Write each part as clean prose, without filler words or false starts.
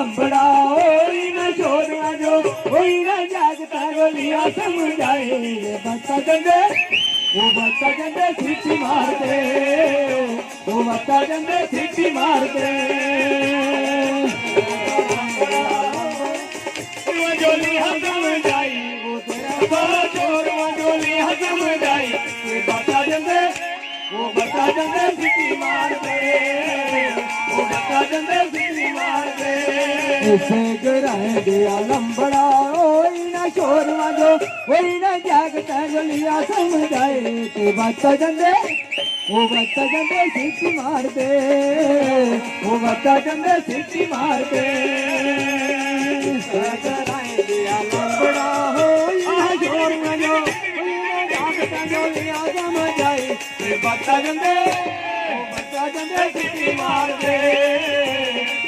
लंबड़ा होई न छोड़वा जो होई न जागता गोलियां समझाए बता जंदे वो बता जंदे सीटी मार दे वो बता जंदे सीटी मार दे जोली हजम जाई वो तेरा छोड़वा जोली हजम जाई बता जंदे वो बता जंदे सीटी मार दे वो बता जंदे सीटी मार दे इसे गिराए दिया लंबड़ा ओई ना छोरवा जो ओई ना जागता जलिया समझाए ते बता जंदे वो बता जंदे सीटी मार दे वो बता जंदे सीटी मार दे इसे गिराए दिया लंबड़ा ओई ना छोरवा जो ओई ना जागता जलिया समझाए ते बता जंदे सीटी मार दे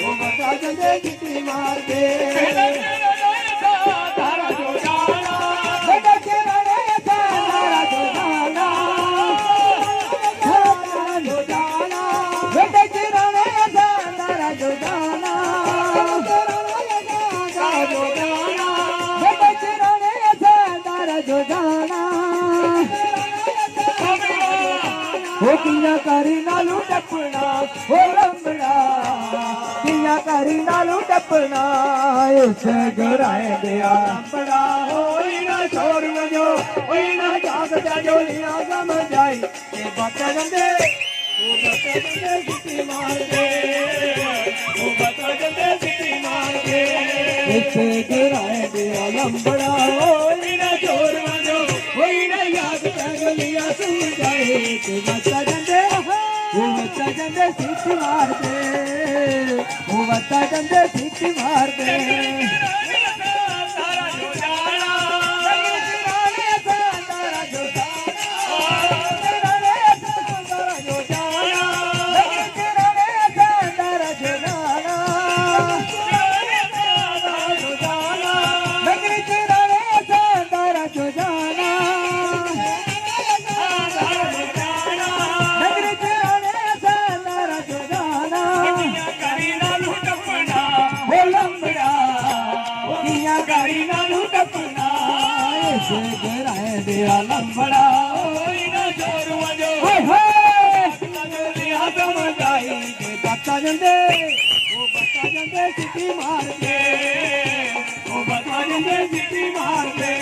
वो बता जंदे सीटी मार दे तारा जो जाना बेटा तेरा रे तारा जो जाना तारा जो जाना बेटा तेरा रे तारा जो जाना तारा जो जाना बेटा तेरा रे तारा जो जाना हो किया करी नालू टपना हो लंबड़ा किया करी नालू टपना इसे गिराए दिया लंबड़ा होई ना छोड़ जो होई ना जागता जोलियां समझाई ये बता जंदे वो बता जंदे सीटी मार दे वो बता जंदे सीटी मार दे इसे गिराए दिया लंबड़ा होई ना छोड़ जो होई ना जागता जोलियां समझाई ये बता जंदे वो बता जंदे सीटी मार दे वो बता जंदे सीटी मार दे तारा जो जाना तारा जो गिराए दिया लंबड़ा ओई ना छोड़वा जो जोलियां समझाई के बता जंदे वो बता जंदे सीटी मार दे वो बता जंदे सीटी मार दे।